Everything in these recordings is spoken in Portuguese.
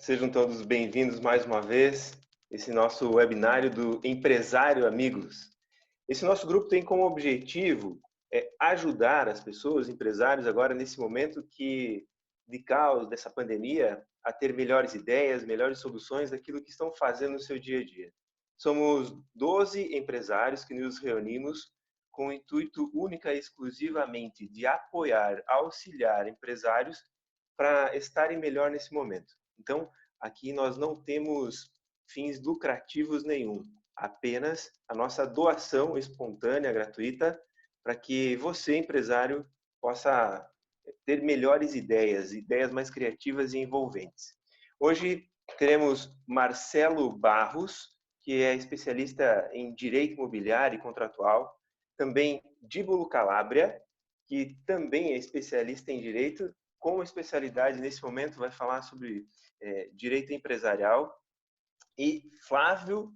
Sejam todos bem-vindos mais uma vez. Esse nosso webinário do Empresário Amigos. Esse nosso grupo tem como objetivo ajudar as pessoas, empresários, agora nesse momento de caos dessa pandemia, a ter melhores ideias, melhores soluções daquilo que estão fazendo no seu dia a dia. Somos 12 empresários que nos reunimos com o intuito única e exclusivamente de apoiar, auxiliar empresários para estarem melhor nesse momento. Então, aqui nós não temos fins lucrativos nenhum, apenas a nossa doação espontânea, gratuita, para que você, empresário, possa ter melhores ideias mais criativas e envolventes. Hoje teremos Marcelo Barros, que é especialista em direito imobiliário e contratual, também Díbulo Calabria, que também é especialista em direito, com especialidade nesse momento vai falar sobre direito empresarial, e Flávio,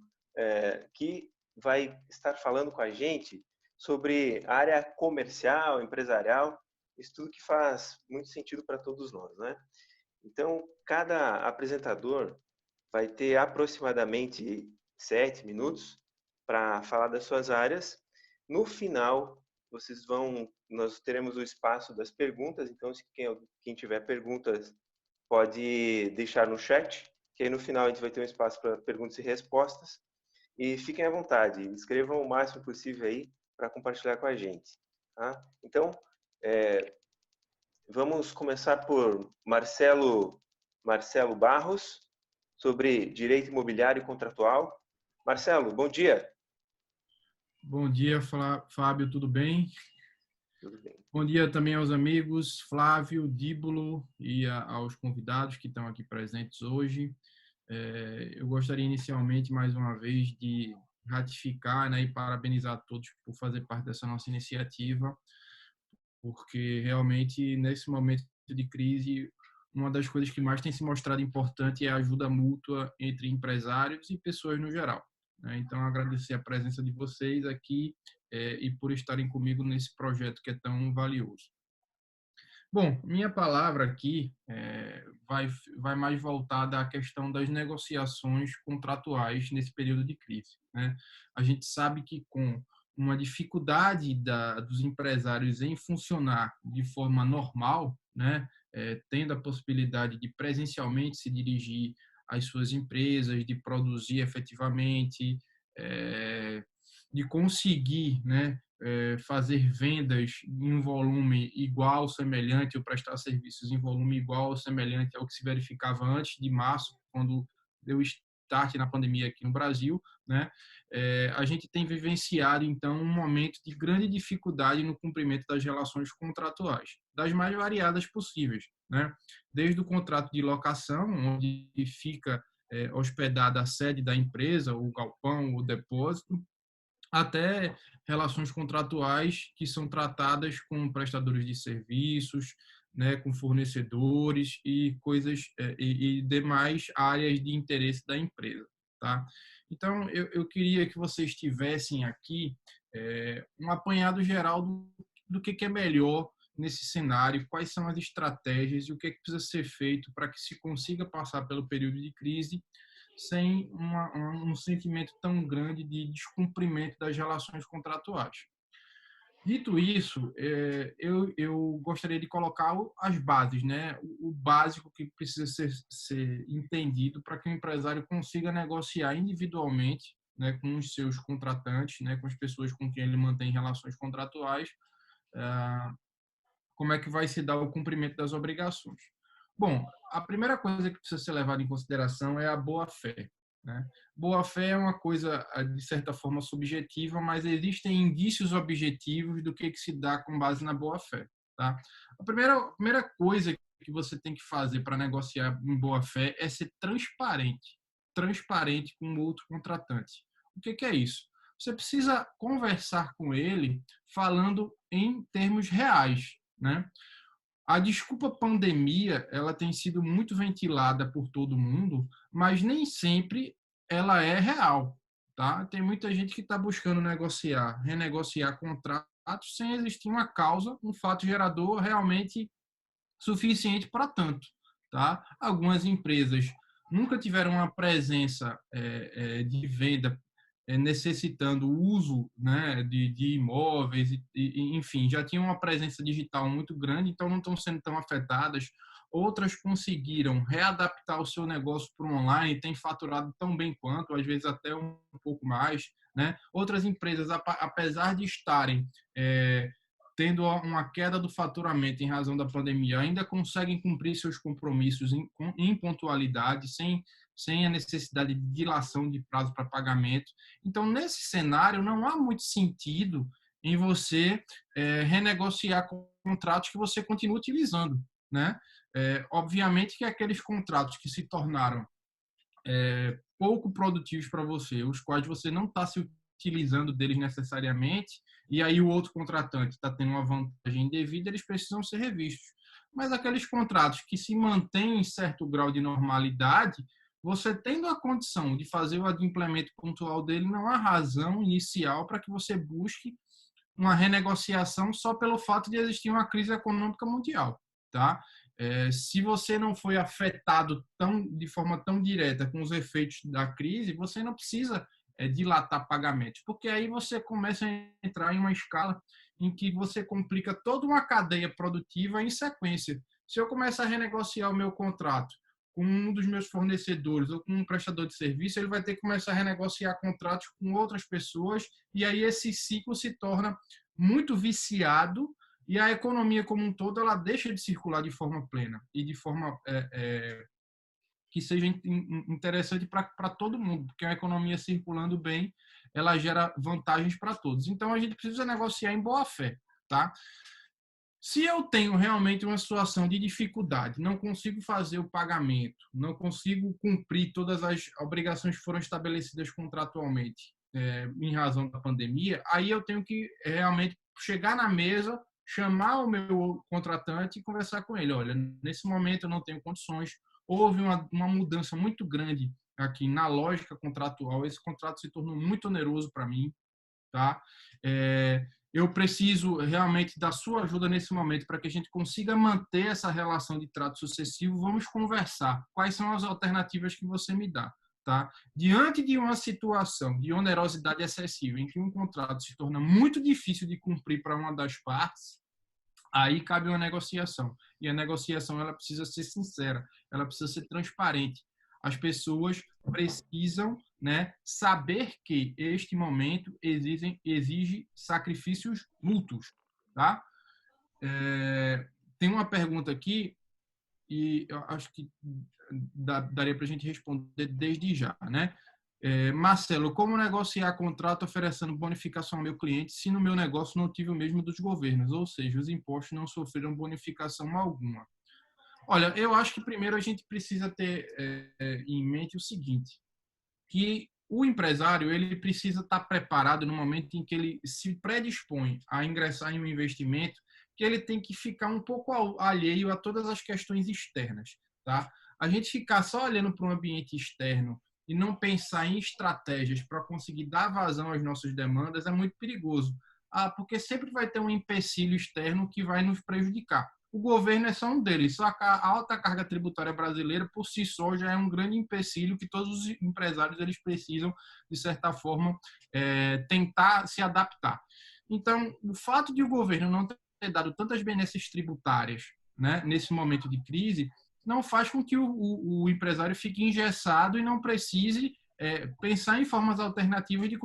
que vai estar falando com a gente sobre a área comercial, empresarial, isso tudo que faz muito sentido para todos nós, né? Então, cada apresentador vai ter aproximadamente 7 minutos para falar das suas áreas. No final, nós teremos o espaço das perguntas, então se quem tiver perguntas pode deixar no chat, que aí no final a gente vai ter um espaço para perguntas e respostas. E fiquem à vontade, escrevam o máximo possível aí para compartilhar com a gente. Tá? Então, vamos começar por Marcelo Barros, sobre direito imobiliário e contratual. Marcelo, bom dia. Bom dia, Fábio, tudo bem? Tudo bem. Bom dia também aos amigos Flávio, Díbulo e aos convidados que estão aqui presentes hoje. Eu gostaria inicialmente, mais uma vez, de ratificar, né, e parabenizar todos por fazer parte dessa nossa iniciativa, porque realmente, nesse momento de crise, uma das coisas que mais tem se mostrado importante é a ajuda mútua entre empresários e pessoas no geral. Então, agradecer a presença de vocês aqui e por estarem comigo nesse projeto que é tão valioso. Bom, minha palavra aqui vai mais voltada à questão das negociações contratuais nesse período de crise, né? A gente sabe que com uma dificuldade dos empresários em funcionar de forma normal, né, tendo a possibilidade de presencialmente se dirigir às suas empresas, de produzir efetivamente, de conseguir, né, fazer vendas em um volume igual, semelhante, ou prestar serviços em volume igual ou semelhante ao que se verificava antes de março, quando deu start na pandemia aqui no Brasil, né? A gente tem vivenciado, então, um momento de grande dificuldade no cumprimento das relações contratuais, das mais variadas possíveis, né? Desde o contrato de locação, onde fica hospedada a sede da empresa, o galpão, o depósito, até relações contratuais que são tratadas com prestadores de serviços, né, com fornecedores e coisas e demais áreas de interesse da empresa, tá? Então, eu queria que vocês tivessem aqui um apanhado geral do que é melhor nesse cenário, quais são as estratégias e o que precisa ser feito para que se consiga passar pelo período de crise sem um sentimento tão grande de descumprimento das relações contratuais. Dito isso, eu gostaria de colocar as bases, né? O básico que precisa ser entendido para que o empresário consiga negociar individualmente, né, com os seus contratantes, né, com as pessoas com quem ele mantém relações contratuais, como é que vai se dar o cumprimento das obrigações. Bom, a primeira coisa que precisa ser levada em consideração é a boa-fé, né? Boa-fé é uma coisa, de certa forma, subjetiva, mas existem indícios objetivos do que se dá com base na boa-fé, tá? A primeira coisa que você tem que fazer para negociar em boa-fé é ser transparente com o outro contratante. O que é isso? Você precisa conversar com ele falando em termos reais, né? A desculpa pandemia, ela tem sido muito ventilada por todo mundo, mas nem sempre ela é real, tá? Tem muita gente que está buscando renegociar contratos sem existir uma causa, um fato gerador realmente suficiente para tanto, tá? Algumas empresas nunca tiveram uma presença de venda necessitando o uso, né, de imóveis, enfim, já tinham uma presença digital muito grande, então não estão sendo tão afetadas. Outras conseguiram readaptar o seu negócio para o online, têm faturado tão bem quanto, às vezes até um pouco mais, né? Outras empresas, apesar de estarem tendo uma queda do faturamento em razão da pandemia, ainda conseguem cumprir seus compromissos em pontualidade, sem a necessidade de dilação de prazo para pagamento. Então, nesse cenário, não há muito sentido em você renegociar contratos que você continua utilizando, né? Obviamente que aqueles contratos que se tornaram pouco produtivos para você, os quais você não está se utilizando deles necessariamente, e aí o outro contratante está tendo uma vantagem indevida, eles precisam ser revistos. Mas aqueles contratos que se mantêm em certo grau de normalidade, você tendo a condição de fazer o adimplemento pontual dele, não há razão inicial para que você busque uma renegociação só pelo fato de existir uma crise econômica mundial, tá? Se você não foi afetado de forma tão direta com os efeitos da crise, você não precisa dilatar pagamentos, porque aí você começa a entrar em uma escala em que você complica toda uma cadeia produtiva em sequência. Se eu começar a renegociar o meu contrato com um dos meus fornecedores ou com um prestador de serviço, ele vai ter que começar a renegociar contratos com outras pessoas, e aí esse ciclo se torna muito viciado, e a economia como um todo ela deixa de circular de forma plena e de forma que seja interessante para todo mundo, porque a economia circulando bem, ela gera vantagens para todos. Então, a gente precisa negociar em boa fé, tá? Se eu tenho realmente uma situação de dificuldade, não consigo fazer o pagamento, não consigo cumprir todas as obrigações que foram estabelecidas contratualmente em razão da pandemia, aí eu tenho que realmente chegar na mesa, chamar o meu contratante e conversar com ele. Olha, nesse momento eu não tenho condições, houve uma mudança muito grande aqui na lógica contratual, esse contrato se tornou muito oneroso para mim, tá? Eu preciso realmente da sua ajuda nesse momento para que a gente consiga manter essa relação de trato sucessivo. Vamos conversar. Quais são as alternativas que você me dá? Tá? Diante de uma situação de onerosidade excessiva, em que um contrato se torna muito difícil de cumprir para uma das partes, aí cabe uma negociação. E a negociação ela precisa ser sincera, ela precisa ser transparente. As pessoas precisam, né, saber que este momento exige sacrifícios mútuos. Tá? Tem uma pergunta aqui e eu acho que daria para a gente responder desde já, né? Marcelo, como negociar contrato oferecendo bonificação ao meu cliente se no meu negócio não tive o mesmo dos governos, ou seja, os impostos não sofreram bonificação alguma? Olha, eu acho que primeiro a gente precisa ter em mente o seguinte, que o empresário ele precisa estar preparado no momento em que ele se predispõe a ingressar em um investimento, que ele tem que ficar um pouco alheio a todas as questões externas, tá? A gente ficar só olhando para um ambiente externo e não pensar em estratégias para conseguir dar vazão às nossas demandas é muito perigoso. Porque sempre vai ter um empecilho externo que vai nos prejudicar. O governo é só um deles. Só a alta carga tributária brasileira, por si só, já é um grande empecilho que todos os empresários eles precisam, de certa forma, tentar se adaptar. Então, o fato de o governo não ter dado tantas benesses tributárias, né, nesse momento de crise, não faz com que o empresário fique engessado e não precise pensar em formas alternativas de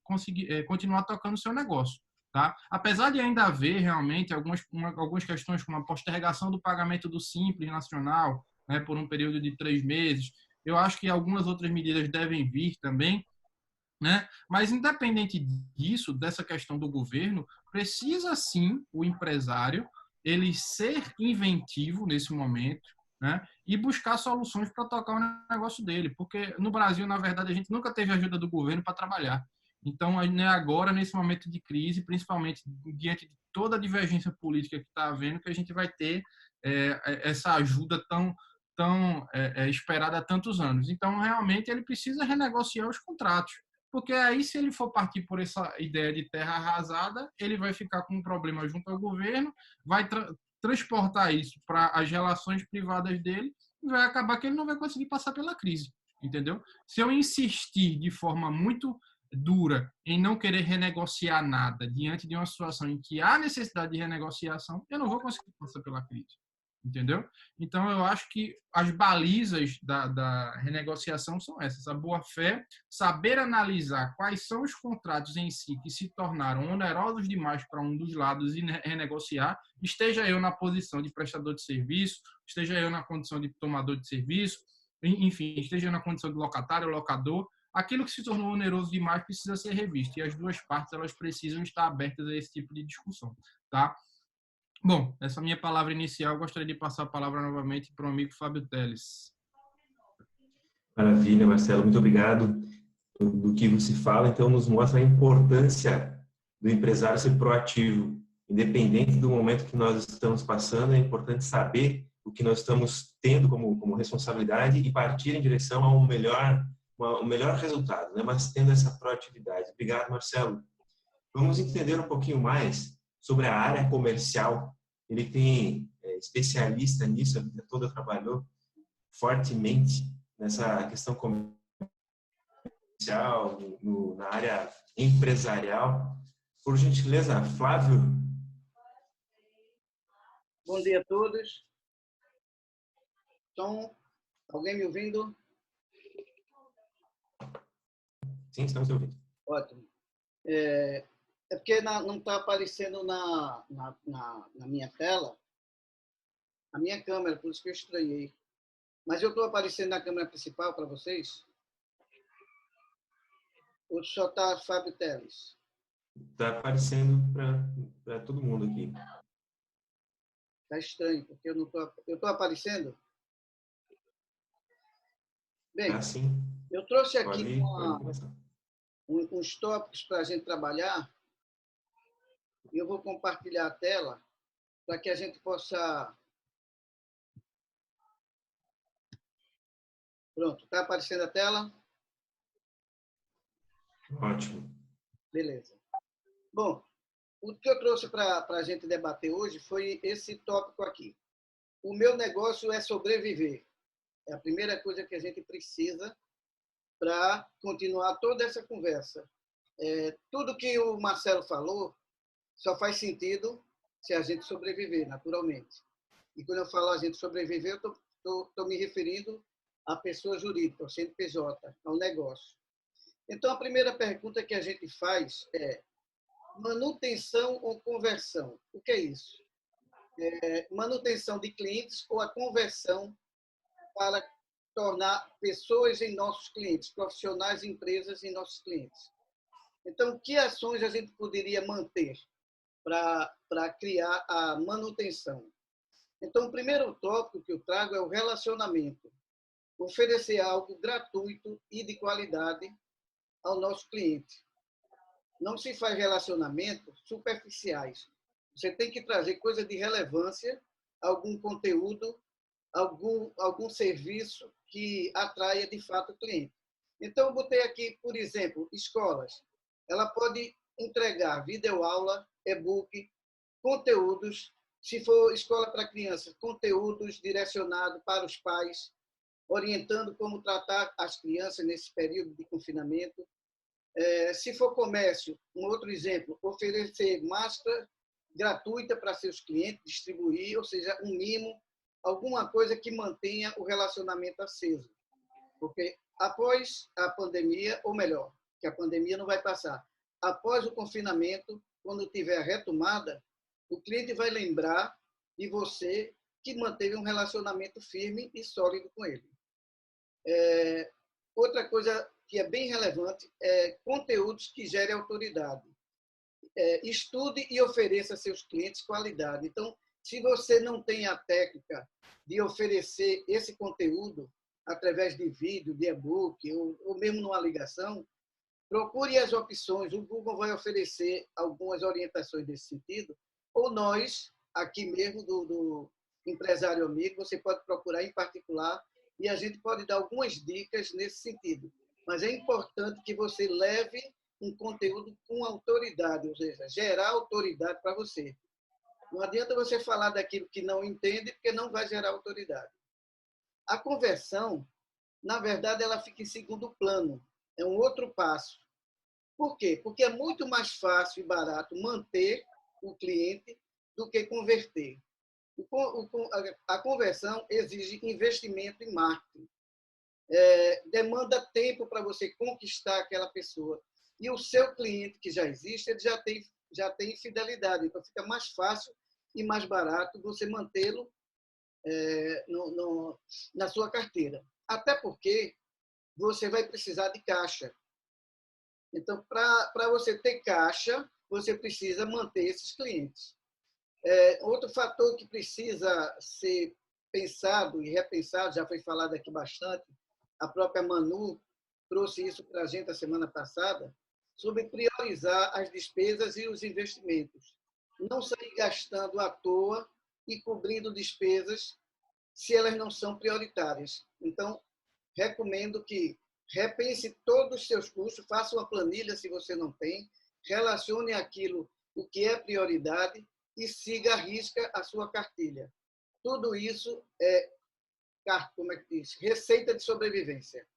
conseguir continuar tocando o seu negócio. Tá? Apesar de ainda haver realmente algumas questões como a postergação do pagamento do Simples Nacional, né, por um período de 3 meses, eu acho que algumas outras medidas devem vir também, né? Mas independente disso, dessa questão do governo, precisa sim o empresário ele ser inventivo nesse momento, né? E buscar soluções para tocar o negócio dele, porque no Brasil, na verdade, a gente nunca teve ajuda do governo para trabalhar. Então, agora, nesse momento de crise, principalmente diante de toda a divergência política que está havendo, que a gente vai ter essa ajuda tão esperada há tantos anos. Então, realmente, ele precisa renegociar os contratos, porque aí, se ele for partir por essa ideia de terra arrasada, ele vai ficar com um problema junto ao governo, vai transportar isso para as relações privadas dele, vai acabar que ele não vai conseguir passar pela crise, entendeu? Se eu insistir de forma muito dura em não querer renegociar nada diante de uma situação em que há necessidade de renegociação, eu não vou conseguir passar pela crise, entendeu? Então, eu acho que as balizas da renegociação são essas: a boa-fé, saber analisar quais são os contratos em si que se tornaram onerosos demais para um dos lados e renegociar, esteja eu na posição de prestador de serviço, esteja eu na condição de tomador de serviço, enfim, esteja eu na condição de locatário, locador, aquilo que se tornou oneroso demais precisa ser revisto, e as duas partes elas precisam estar abertas a esse tipo de discussão, tá? Bom, essa minha palavra inicial, eu gostaria de passar a palavra novamente para o amigo Fábio Teles. Maravilha, Marcelo, muito obrigado do que você fala. Então, nos mostra a importância do empresário ser proativo. Independente do momento que nós estamos passando, é importante saber o que nós estamos tendo como responsabilidade e partir em direção a um melhor resultado, né? Mas tendo essa proatividade. Obrigado, Marcelo. Vamos entender um pouquinho mais sobre a área comercial. Ele tem especialista nisso, a vida toda trabalhou fortemente nessa questão comercial, na área empresarial. Por gentileza, Flávio. Bom dia a todos. Então, alguém me ouvindo? Sim, estamos te ouvindo. Ótimo. É porque não está aparecendo na minha tela a minha câmera, por isso que eu estranhei. Mas eu estou aparecendo na câmera principal para vocês? Ou só está Fábio Teles? Está aparecendo para todo mundo aqui. Está estranho, porque eu não estou... Eu estou aparecendo? Bem, Assim, eu trouxe aqui pode começar. uns tópicos para a gente trabalhar. E eu vou compartilhar a tela para que a gente possa... Pronto, está aparecendo a tela? Ótimo. Beleza. Bom, o que eu trouxe para a gente debater hoje foi esse tópico aqui. O meu negócio é sobreviver. É a primeira coisa que a gente precisa para continuar toda essa conversa. Tudo que o Marcelo falou só faz sentido se a gente sobreviver, naturalmente. E quando eu falo a gente sobreviver, eu estou me referindo à pessoa jurídica, ao CNPJ, ao negócio. Então, a primeira pergunta que a gente faz é: manutenção ou conversão? O que é isso? Manutenção de clientes ou a conversão para tornar pessoas em nossos clientes, profissionais, empresas em nossos clientes. Então, que ações a gente poderia manter para criar a manutenção? Então, o primeiro tópico que eu trago é o relacionamento. Oferecer algo gratuito e de qualidade ao nosso cliente. Não se faz relacionamentos superficiais. Você tem que trazer coisa de relevância, algum conteúdo, algum serviço que atraia de fato o cliente. Então, eu botei aqui, por exemplo, escolas. Ela pode entregar videoaula, e-book, conteúdos. Se for escola para crianças, conteúdos direcionados para os pais, orientando como tratar as crianças nesse período de confinamento. Se for comércio, um outro exemplo, oferecer máscara gratuita para seus clientes, distribuir, ou seja, um mimo, alguma coisa que mantenha o relacionamento aceso. Porque após a pandemia, ou melhor, que a pandemia não vai passar, após o confinamento, quando tiver a retomada, o cliente vai lembrar de você que manteve um relacionamento firme e sólido com ele. Outra coisa que é bem relevante é conteúdos que gerem autoridade. Estude e ofereça a seus clientes qualidade. Então, se você não tem a técnica de oferecer esse conteúdo através de vídeo, de e-book ou mesmo numa ligação, procure as opções. O Google vai oferecer algumas orientações nesse sentido. Ou nós, aqui mesmo do Empresário Amigo, você pode procurar em particular e a gente pode dar algumas dicas nesse sentido. Mas é importante que você leve um conteúdo com autoridade, ou seja, gerar autoridade para você. Não adianta você falar daquilo que não entende, porque não vai gerar autoridade. A conversão, na verdade, ela fica em segundo plano. É um outro passo. Por quê? Porque é muito mais fácil e barato manter o cliente do que converter. A conversão exige investimento em marketing. Demanda tempo para você conquistar aquela pessoa. E o seu cliente que já existe, ele já tem fidelidade. Então, fica mais fácil e mais barato você mantê-lo na sua carteira. Até porque você vai precisar de caixa. Então, para você ter caixa, você precisa manter esses clientes. Outro fator que precisa ser pensado e repensado, já foi falado aqui bastante, a própria Manu trouxe isso para a gente a semana passada, sobre priorizar as despesas e os investimentos. Não sair gastando à toa e cobrindo despesas se elas não são prioritárias. Então, recomendo que repense todos os seus custos, faça uma planilha se você não tem, relacione aquilo, o que é prioridade, e siga à risca a sua cartilha. Tudo isso é, como é que diz? Receita de sobrevivência.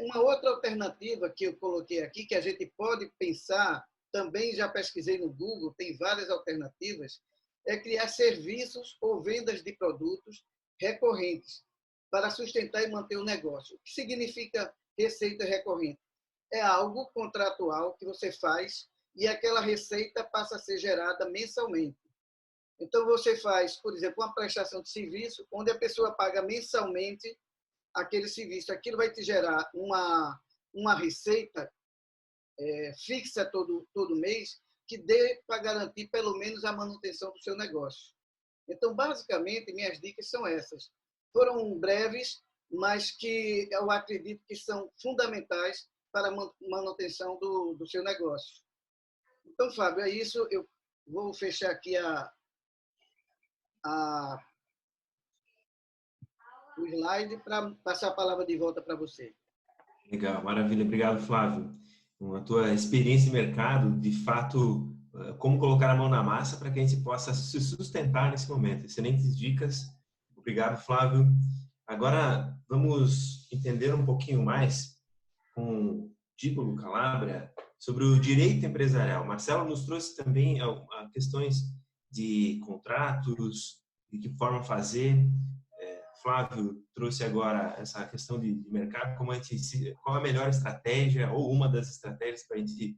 Uma outra alternativa que eu coloquei aqui, que a gente pode pensar, também já pesquisei no Google, tem várias alternativas, é criar serviços ou vendas de produtos recorrentes para sustentar e manter o negócio. O que significa receita recorrente? É algo contratual que você faz e aquela receita passa a ser gerada mensalmente. Então, você faz, por exemplo, uma prestação de serviço, onde a pessoa paga mensalmente aquele serviço. Aquilo vai te gerar uma receita fixa todo mês, que dê para garantir pelo menos a manutenção do seu negócio. Então, basicamente, minhas dicas são essas. Foram breves, mas que eu acredito que são fundamentais para a manutenção do seu negócio. Então, Fábio, é isso. Eu vou fechar aqui o slide para passar a palavra de volta para você. Legal, maravilha. Obrigado, Flávio. Com a tua experiência em mercado, de fato, como colocar a mão na massa para que a gente possa se sustentar nesse momento. Excelentes dicas. Obrigado, Flávio. Agora, vamos entender um pouquinho mais com o Díbulo Calabria sobre o direito empresarial. Marcelo nos trouxe também questões de contratos, de que forma fazer. Flávio trouxe agora essa questão de mercado, qual a melhor estratégia ou uma das estratégias para a gente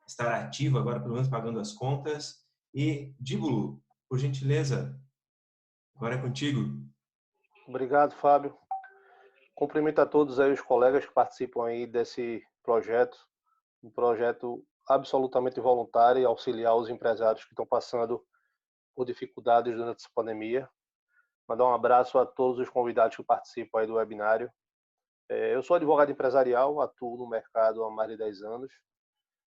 estar ativo agora, pelo menos pagando as contas. E, Díbulo, por gentileza, agora é contigo. Obrigado, Fábio. Cumprimento a todos aí os colegas que participam aí desse projeto, um projeto absolutamente voluntário e auxiliar os empresários que estão passando por dificuldades durante essa pandemia. Mandar um abraço a todos os convidados que participam aí do webinário. Eu sou advogado empresarial, atuo no mercado há mais de 10 anos.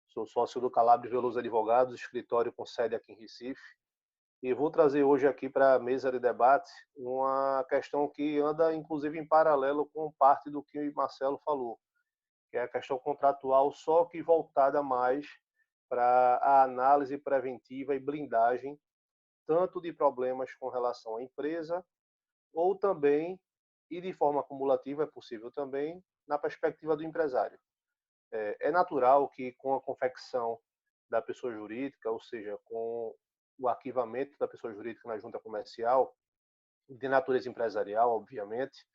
Sou sócio do Calabria Veloso Advogados, escritório com sede aqui em Recife. E vou trazer hoje aqui para a mesa de debate uma questão que anda, inclusive, em paralelo com parte do que o Marcelo falou, que é a questão contratual, só que voltada mais para a análise preventiva e blindagem, tanto de problemas com relação à empresa, ou também, e de forma acumulativa, é possível também, na perspectiva do empresário. É natural que com a confecção da pessoa jurídica, ou seja, com o arquivamento da pessoa jurídica na junta comercial, de natureza empresarial, obviamente,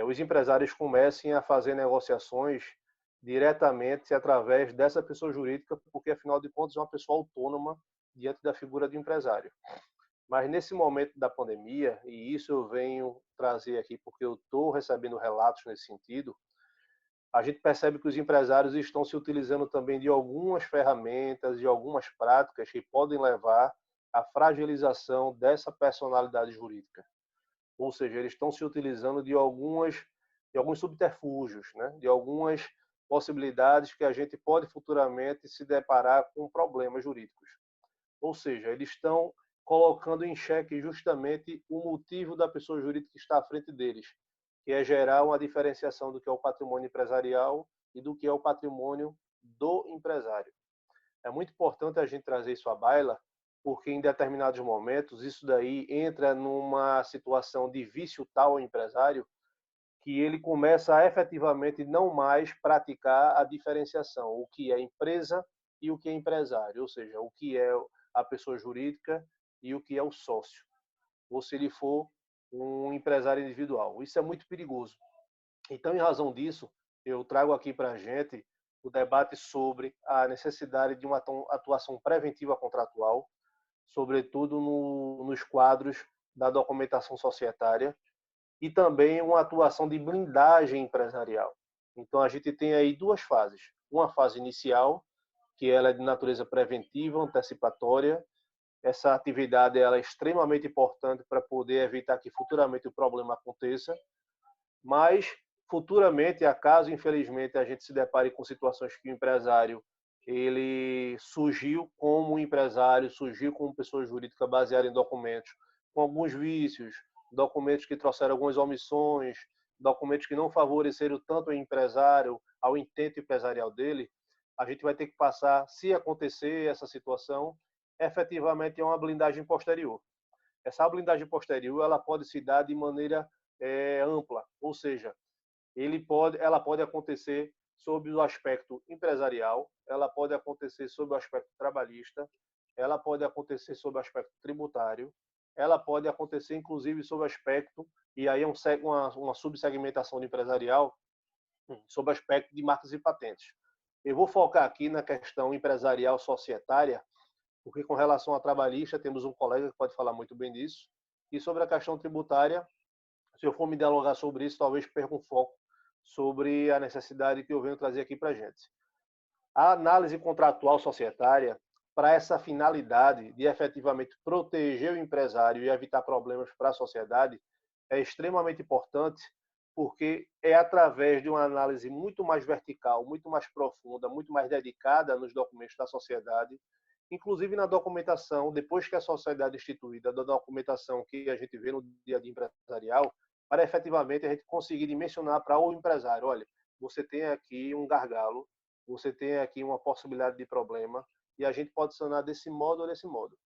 os empresários comecem a fazer negociações diretamente através dessa pessoa jurídica, porque, afinal de contas, é uma pessoa autônoma diante da figura de empresário. Mas, nesse momento da pandemia, e isso eu venho trazer aqui porque eu estou recebendo relatos nesse sentido, a gente percebe que os empresários estão se utilizando também de algumas ferramentas, de algumas práticas que podem levar à fragilização dessa personalidade jurídica. Ou seja, eles estão se utilizando de alguns subterfúgios, né? De algumas possibilidades que a gente pode futuramente se deparar com problemas jurídicos. Ou seja, eles estão colocando em xeque justamente o motivo da pessoa jurídica que está à frente deles, que é gerar uma diferenciação do que é o patrimônio empresarial e do que é o patrimônio do empresário. É muito importante a gente trazer isso à baila, porque em determinados momentos isso daí entra numa situação de vício tal ao empresário que ele começa a efetivamente não mais praticar a diferenciação, o que é empresa e o que é empresário, ou seja, o que é a pessoa jurídica e o que é o sócio, ou se ele for um empresário individual. Isso é muito perigoso. Então, em razão disso, eu trago aqui para a gente o debate sobre a necessidade de uma atuação preventiva contratual, sobretudo nos quadros da documentação societária, e também uma atuação de blindagem empresarial. Então, a gente tem aí duas fases. Uma fase inicial, que ela é de natureza preventiva, antecipatória. Essa atividade ela é extremamente importante para poder evitar que futuramente o problema aconteça, mas futuramente, acaso infelizmente a gente se depare com situações que o empresário ele surgiu como empresário, surgiu como pessoa jurídica baseada em documentos com alguns vícios, documentos que trouxeram algumas omissões, documentos que não favoreceram tanto o empresário ao intento empresarial dele, a gente vai ter que passar, se acontecer essa situação, efetivamente é uma blindagem posterior. Essa blindagem posterior ela pode se dar de maneira ampla, ou seja, ela pode acontecer sob o aspecto empresarial, ela pode acontecer sob o aspecto trabalhista, ela pode acontecer sob o aspecto tributário, ela pode acontecer inclusive sob o aspecto, e aí é uma subsegmentação de empresarial, sob o aspecto de marcas e patentes. Eu vou focar aqui na questão empresarial societária, porque com relação à trabalhista temos um colega que pode falar muito bem disso, e sobre a questão tributária, se eu for me dialogar sobre isso, talvez perca um foco sobre a necessidade que eu venho trazer aqui para a gente. A análise contratual societária, para essa finalidade de efetivamente proteger o empresário e evitar problemas para a sociedade, é extremamente importante, porque é através de uma análise muito mais vertical, muito mais profunda, muito mais dedicada nos documentos da sociedade, inclusive na documentação, depois que a sociedade é instituída, da documentação que a gente vê no dia a dia empresarial, para efetivamente a gente conseguir dimensionar para o empresário, olha, você tem aqui um gargalo, você tem aqui uma possibilidade de problema e a gente pode sanar desse modo ou desse modo.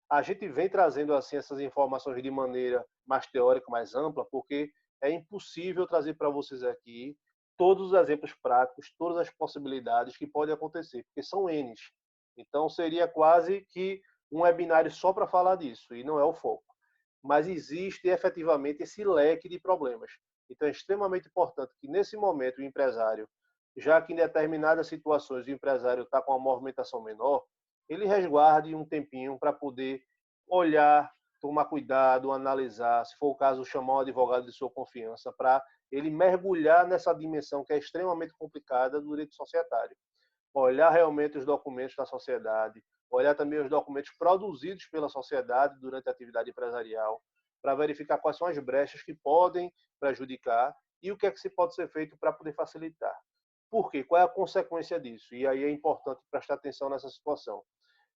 A gente vem trazendo assim essas informações de maneira mais teórica, mais ampla, porque é impossível trazer para vocês aqui todos os exemplos práticos, todas as possibilidades que podem acontecer, porque são N's. Então seria quase que um webinário só para falar disso, e não é o foco. Mas existe efetivamente esse leque de problemas. Então é extremamente importante que nesse momento o empresário, já que em determinadas situações o empresário está com uma movimentação menor, ele resguarde um tempinho para poder olhar, tomar cuidado, analisar, se for o caso, chamar um advogado de sua confiança para ele mergulhar nessa dimensão que é extremamente complicada do direito societário. Olhar realmente os documentos da sociedade, olhar também os documentos produzidos pela sociedade durante a atividade empresarial, para verificar quais são as brechas que podem prejudicar e o que é que se pode ser feito para poder facilitar. Por quê? Qual é a consequência disso? E aí é importante prestar atenção nessa situação.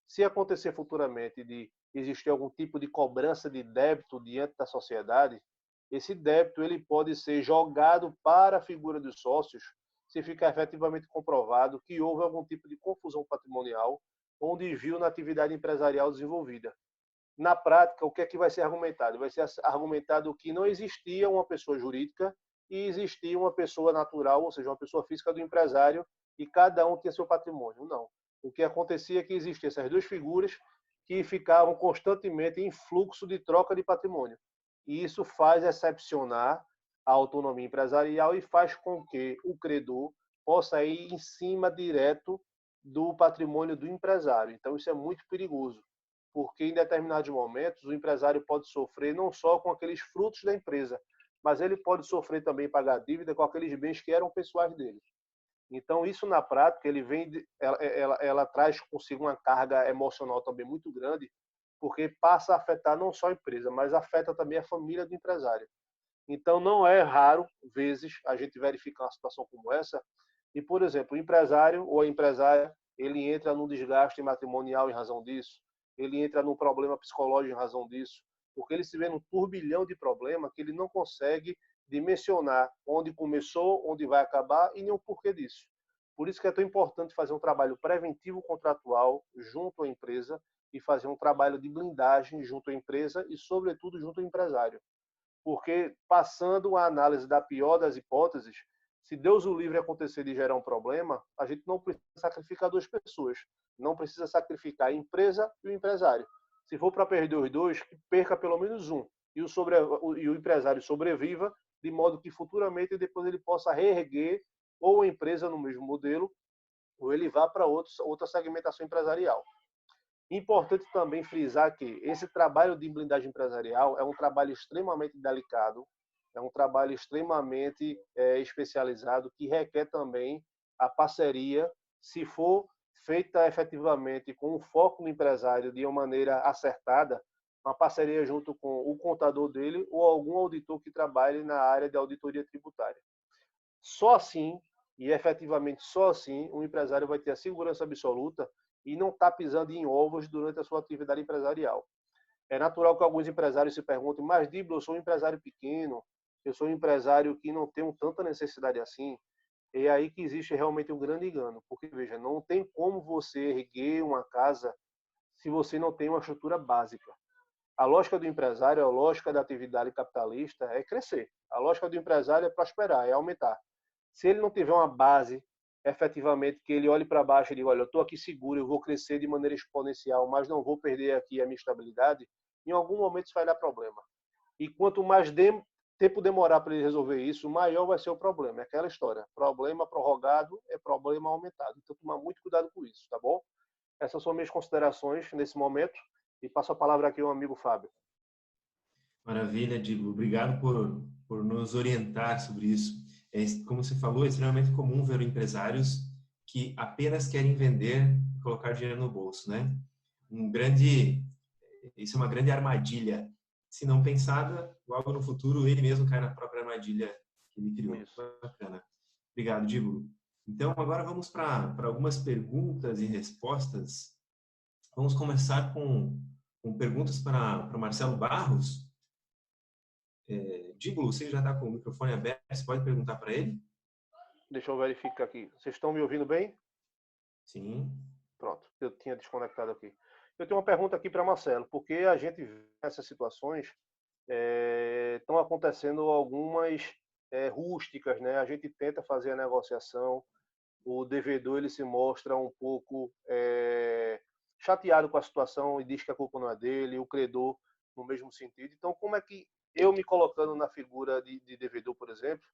Se acontecer futuramente de existir algum tipo de cobrança de débito diante da sociedade, esse débito ele pode ser jogado para a figura dos sócios se ficar efetivamente comprovado que houve algum tipo de confusão patrimonial onde viu na atividade empresarial desenvolvida. Na prática, o que é que vai ser argumentado? Vai ser argumentado que não existia uma pessoa jurídica e existia uma pessoa natural, ou seja, uma pessoa física do empresário, e cada um tinha seu patrimônio. Não. O que acontecia é que existiam essas duas figuras que ficavam constantemente em fluxo de troca de patrimônio. E isso faz excepcionar a autonomia empresarial e faz com que o credor possa ir em cima direto do patrimônio do empresário. Então, isso é muito perigoso, porque em determinados momentos o empresário pode sofrer não só com aqueles frutos da empresa, mas ele pode sofrer também pagar dívida com aqueles bens que eram pessoais dele. Então, isso na prática, ela traz consigo uma carga emocional também muito grande, porque passa a afetar não só a empresa, mas afeta também a família do empresário. Então, não é raro, vezes, a gente verificar uma situação como essa, e, por exemplo, o empresário ou a empresária, ele entra num desgaste matrimonial em razão disso, ele entra num problema psicológico em razão disso, porque ele se vê num turbilhão de problemas que ele não consegue dimensionar onde começou, onde vai acabar e nem o porquê disso. Por isso que é tão importante fazer um trabalho preventivo contratual junto à empresa e fazer um trabalho de blindagem junto à empresa e, sobretudo, junto ao empresário. Porque, passando a análise da pior das hipóteses, se Deus o livre acontecer de gerar um problema, a gente não precisa sacrificar duas pessoas. Não precisa sacrificar a empresa e o empresário. Se for para perder os dois, que perca pelo menos um. E o empresário sobreviva, de modo que futuramente depois ele possa reerguer ou a empresa no mesmo modelo, ou ele vá para outra segmentação empresarial. Importante também frisar que esse trabalho de blindagem empresarial é um trabalho extremamente delicado, é um trabalho extremamente especializado, que requer também a parceria, se for feita efetivamente com um foco no empresário de uma maneira acertada, uma parceria junto com o contador dele ou algum auditor que trabalhe na área de auditoria tributária. Só assim, e efetivamente só assim, o empresário vai ter a segurança absoluta e não está pisando em ovos durante a sua atividade empresarial. É natural que alguns empresários se perguntem, mas, Diblo, eu sou um empresário pequeno, eu sou um empresário que não tenho tanta necessidade assim. É aí que existe realmente um grande engano, porque, veja, não tem como você erguer uma casa se você não tem uma estrutura básica. A lógica do empresário, a lógica da atividade capitalista é crescer. A lógica do empresário é prosperar, é aumentar. Se ele não tiver uma base, efetivamente, que ele olhe para baixo e diga, olha, eu estou aqui seguro, eu vou crescer de maneira exponencial, mas não vou perder aqui a minha estabilidade, em algum momento isso vai dar problema. E quanto mais tempo demorar para ele resolver isso, maior vai ser o problema. É aquela história, problema prorrogado é problema aumentado. Então, tomar muito cuidado com isso, tá bom? Essas são minhas considerações nesse momento e passo a palavra aqui ao amigo Fábio. Maravilha, Digo. Obrigado por nos orientar sobre isso. Como você falou, é extremamente comum ver empresários que apenas querem vender e colocar dinheiro no bolso, né? Isso é uma grande armadilha. Se não pensada, logo no futuro ele mesmo cai na própria armadilha que ele criou. Isso. Bacana. Obrigado, Digo. Então, agora vamos para algumas perguntas e respostas. Vamos começar com perguntas para Marcelo Barros. Digo, você já está com o microfone aberto, você pode perguntar para ele? Deixa eu verificar aqui. Vocês estão me ouvindo bem? Sim. Pronto, eu tinha desconectado aqui. Eu tenho uma pergunta aqui para Marcelo, porque a gente vê essas situações, estão acontecendo algumas rústicas, né? A gente tenta fazer a negociação, o devedor ele se mostra um pouco chateado com a situação e diz que a culpa não é dele, o credor no mesmo sentido. Então, como é que eu me colocando na figura de devedor, por exemplo,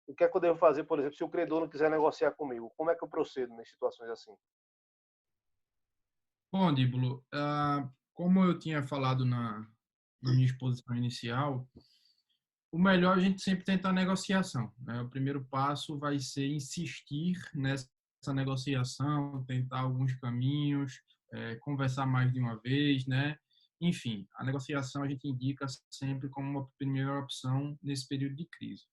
o que é que eu devo fazer, por exemplo, se o credor não quiser negociar comigo? Como é que eu procedo em situações assim? Bom, Díbulo, como eu tinha falado na minha exposição inicial, o melhor a gente sempre tenta a negociação, né? O primeiro passo vai ser insistir nessa negociação, tentar alguns caminhos, conversar mais de uma vez, né? Enfim, a negociação a gente indica sempre como uma primeira opção nesse período de crise.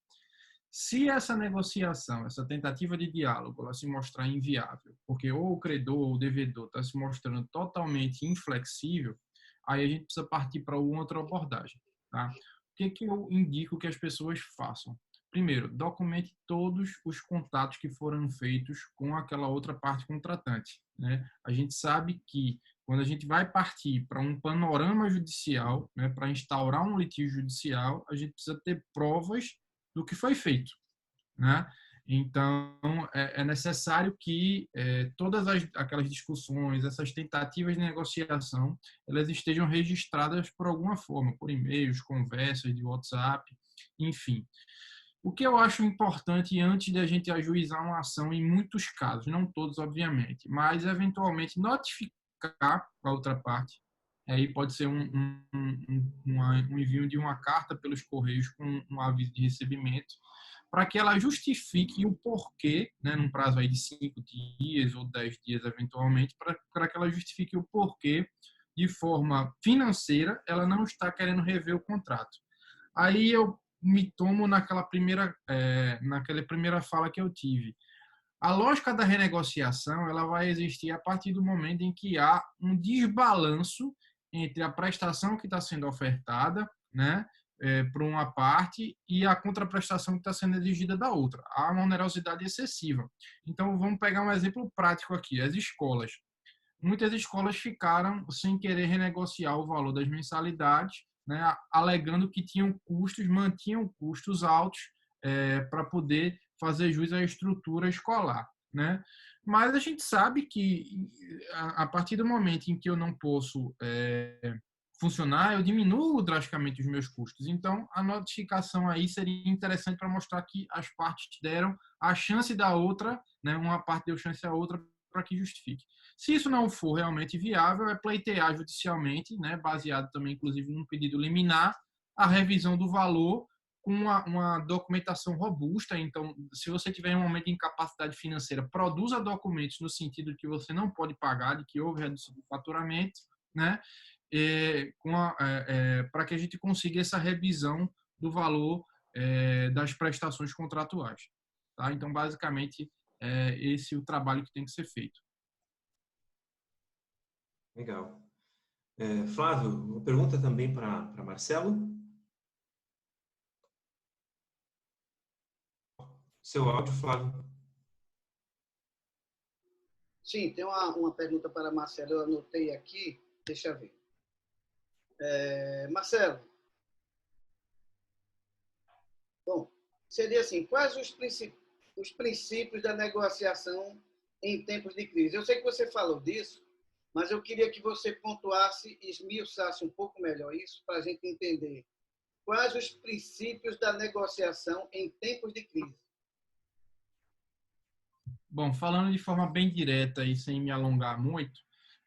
Se essa negociação, essa tentativa de diálogo, ela se mostrar inviável, porque ou o credor ou o devedor está se mostrando totalmente inflexível, aí a gente precisa partir para outra abordagem, tá? O que eu indico que as pessoas façam? Primeiro, documente todos os contatos que foram feitos com aquela outra parte contratante, né? A gente sabe que quando a gente vai partir para um panorama judicial, né, para instaurar um litígio judicial, a gente precisa ter provas do que foi feito, né? Então, é necessário que todas aquelas discussões, essas tentativas de negociação, elas estejam registradas por alguma forma, por e-mails, conversas de WhatsApp, enfim. O que eu acho importante antes de a gente ajuizar uma ação, em muitos casos, não todos, obviamente, mas eventualmente notificar a outra parte. Aí pode ser um envio de uma carta pelos correios com um aviso de recebimento, para que ela justifique o porquê, né, num prazo aí de 5 dias ou 10 dias, eventualmente, para que ela justifique o porquê, de forma financeira, ela não está querendo rever o contrato. Aí eu me tomo naquela primeira fala que eu tive. A lógica da renegociação ela vai existir a partir do momento em que há um desbalanço entre a prestação que está sendo ofertada, né, por uma parte e a contraprestação que está sendo exigida da outra. Há uma onerosidade excessiva. Então, vamos pegar um exemplo prático aqui. As escolas. muitas escolas ficaram sem querer renegociar o valor das mensalidades, né, alegando que tinham custos, mantinham custos altos para poder fazer jus à estrutura escolar, né? Mas a gente sabe que a partir do momento em que eu não posso funcionar, eu diminuo drasticamente os meus custos. Então, a notificação aí seria interessante para mostrar que as partes deram a chance da outra, né? Uma parte deu chance à outra para que justifique. Se isso não for realmente viável, é pleitear judicialmente, né? Baseado também, inclusive, num pedido liminar, a revisão do valor com uma documentação robusta. Então, se você tiver um momento de incapacidade financeira, produza documentos no sentido de que você não pode pagar, de que houve redução do faturamento, né? Para que a gente consiga essa revisão do valor das prestações contratuais. Tá? Então, basicamente, esse é o trabalho que tem que ser feito. Legal. Flávio, uma pergunta também para Marcelo. Seu áudio, Flávio. Sim, tem uma pergunta para Marcelo, eu anotei aqui, deixa eu ver. Marcelo, bom, seria assim, quais os princípios da negociação em tempos de crise? Eu sei que você falou disso, mas eu queria que você pontuasse e esmiuçasse um pouco melhor isso, para a gente entender quais os princípios da negociação em tempos de crise. Bom, falando de forma bem direta e sem me alongar muito,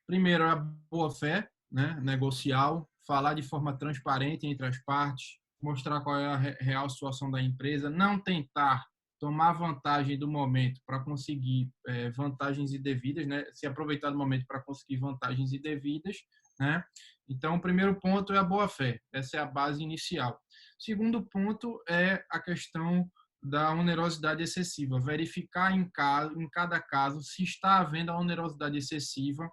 primeiro, a boa-fé, né, negocial, falar de forma transparente entre as partes, mostrar qual é a real situação da empresa, não tentar tomar vantagem do momento para conseguir vantagens indevidas, né, se aproveitar do momento para conseguir vantagens indevidas, né? Então, o primeiro ponto é a boa-fé, essa é a base inicial. Segundo ponto é a questão da onerosidade excessiva, verificar em cada caso se está havendo a onerosidade excessiva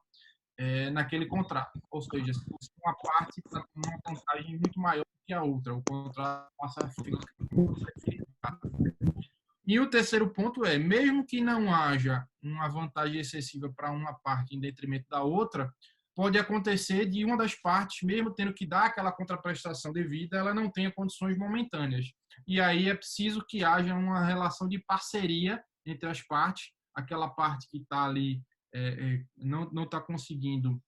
naquele contrato. Ou seja, se uma parte está com uma vantagem muito maior que a outra, o contrato passa a ficar. E o terceiro ponto é, mesmo que não haja uma vantagem excessiva para uma parte em detrimento da outra, pode acontecer de uma das partes, mesmo tendo que dar aquela contraprestação devida, ela não tenha condições momentâneas. E aí é preciso que haja uma relação de parceria entre as partes, aquela parte que está ali não está conseguindo